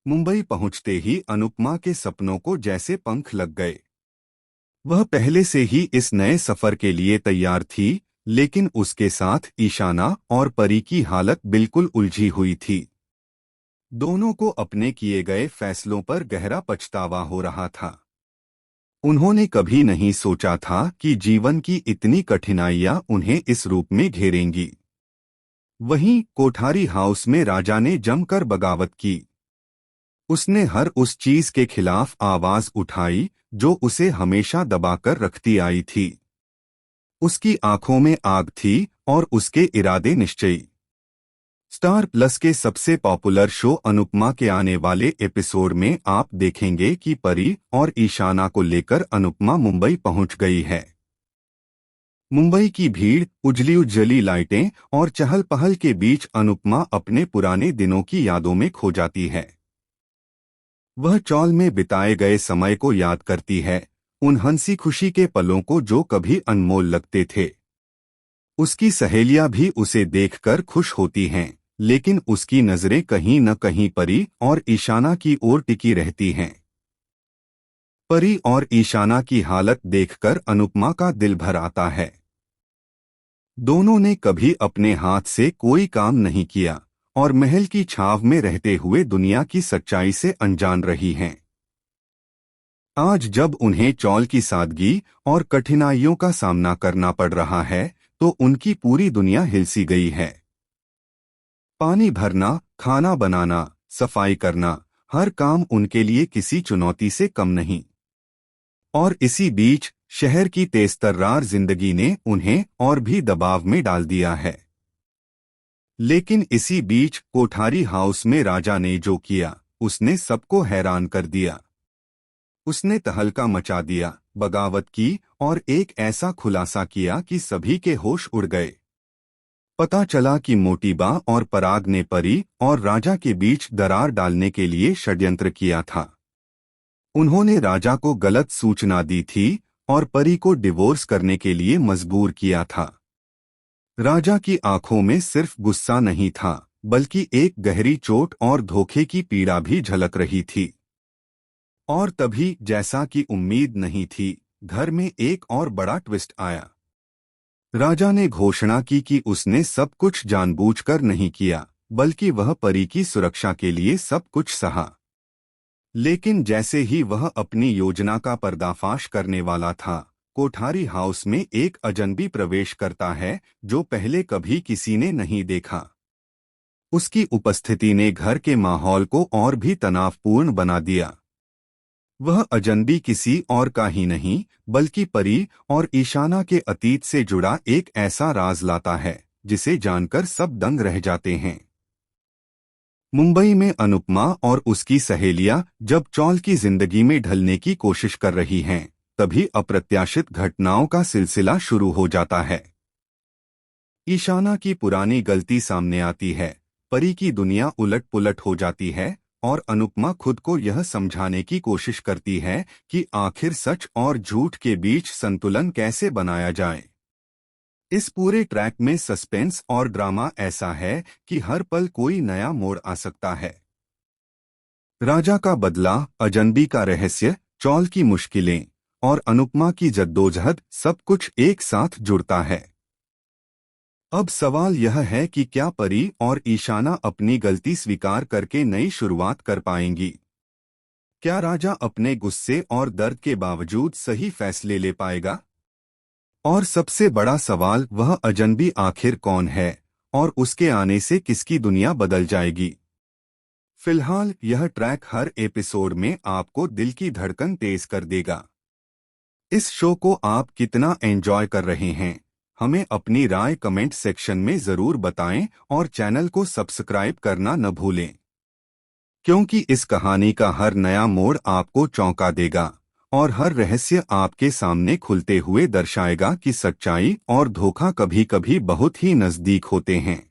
मुंबई पहुंचते ही अनुपमा के सपनों को जैसे पंख लग गए। वह पहले से ही इस नए सफर के लिए तैयार थी, लेकिन उसके साथ ईशाना और परी की हालत बिल्कुल उलझी हुई थी। दोनों को अपने किए गए फैसलों पर गहरा पछतावा हो रहा था। उन्होंने कभी नहीं सोचा था कि जीवन की इतनी कठिनाइयां उन्हें इस रूप में घेरेंगी। वहीं कोठारी हाउस में राजा ने जमकर बगावत की। उसने हर उस चीज के खिलाफ आवाज उठाई जो उसे हमेशा दबाकर रखती आई थी। उसकी आंखों में आग थी और उसके इरादे निश्चयी। स्टार प्लस के सबसे पॉपुलर शो अनुपमा के आने वाले एपिसोड में आप देखेंगे कि परी और ईशाना को लेकर अनुपमा मुंबई पहुंच गई है। मुंबई की भीड़, उजली उज्जली लाइटें और चहल पहल के बीच अनुपमा अपने पुराने दिनों की यादों में खो जाती है। वह चौल में बिताए गए समय को याद करती है, उन हंसी खुशी के पलों को जो कभी अनमोल लगते थे। उसकी सहेलियां भी उसे देखकर खुश होती हैं, लेकिन उसकी नजरें कहीं न कहीं परी और ईशाना की ओर टिकी रहती हैं। परी और ईशाना की हालत देखकर अनुपमा का दिल भर आता है। दोनों ने कभी अपने हाथ से कोई काम नहीं किया और महल की छाव में रहते हुए दुनिया की सच्चाई से अनजान रही हैं। आज जब उन्हें चौल की सादगी और कठिनाइयों का सामना करना पड़ रहा है, तो उनकी पूरी दुनिया हिलसी गई है। पानी भरना, खाना बनाना, सफाई करना, हर काम उनके लिए किसी चुनौती से कम नहीं। और इसी बीच शहर की तेजतर्रार जिंदगी ने उन्हें और भी दबाव में डाल दिया है। लेकिन इसी बीच कोठारी हाउस में राजा ने जो किया, उसने सबको हैरान कर दिया। उसने तहलका मचा दिया, बगावत की और एक ऐसा खुलासा किया कि सभी के होश उड़ गए। पता चला कि मोटीबा और पराग ने परी और राजा के बीच दरार डालने के लिए षड्यंत्र किया था। उन्होंने राजा को गलत सूचना दी थी और परी को डिवोर्स करने के लिए मजबूर किया था। राजा की आंखों में सिर्फ गुस्सा नहीं था, बल्कि एक गहरी चोट और धोखे की पीड़ा भी झलक रही थी। और तभी, जैसा कि उम्मीद नहीं थी, घर में एक और बड़ा ट्विस्ट आया। राजा ने घोषणा की कि उसने सब कुछ जानबूझकर नहीं किया, बल्कि वह परी की सुरक्षा के लिए सब कुछ सहा। लेकिन जैसे ही वह अपनी योजना का पर्दाफाश करने वाला था, कोठारी हाउस में एक अजनबी प्रवेश करता है जो पहले कभी किसी ने नहीं देखा। उसकी उपस्थिति ने घर के माहौल को और भी तनावपूर्ण बना दिया। वह अजनबी किसी और का ही नहीं, बल्कि परी और ईशाना के अतीत से जुड़ा एक ऐसा राज लाता है जिसे जानकर सब दंग रह जाते हैं। मुंबई में अनुपमा और उसकी सहेलियां जब चौल की जिंदगी में ढलने की कोशिश कर रही हैं, तभी अप्रत्याशित घटनाओं का सिलसिला शुरू हो जाता है। ईशाना की पुरानी गलती सामने आती है, परी की दुनिया उलट-पुलट हो जाती है और अनुपमा खुद को यह समझाने की कोशिश करती है कि आखिर सच और झूठ के बीच संतुलन कैसे बनाया जाए। इस पूरे ट्रैक में सस्पेंस और ड्रामा ऐसा है कि हर पल कोई नया मोड़ आ सकता है। राजा का बदला, अजनबी का रहस्य, चौल की मुश्किलें और अनुपमा की जद्दोजहद, सब कुछ एक साथ जुड़ता है। अब सवाल यह है कि क्या परी और ईशाना अपनी गलती स्वीकार करके नई शुरुआत कर पाएंगी? क्या राजा अपने गुस्से और दर्द के बावजूद सही फैसले ले पाएगा? और सबसे बड़ा सवाल, वह अजनबी आखिर कौन है और उसके आने से किसकी दुनिया बदल जाएगी? फिलहाल यह ट्रैक हर एपिसोड में आपको दिल की धड़कन तेज कर देगा। इस शो को आप कितना एंजॉय कर रहे हैं, हमें अपनी राय कमेंट सेक्शन में जरूर बताएं और चैनल को सब्सक्राइब करना न भूलें, क्योंकि इस कहानी का हर नया मोड़ आपको चौंका देगा और हर रहस्य आपके सामने खुलते हुए दर्शाएगा कि सच्चाई और धोखा कभी-कभी बहुत ही नजदीक होते हैं।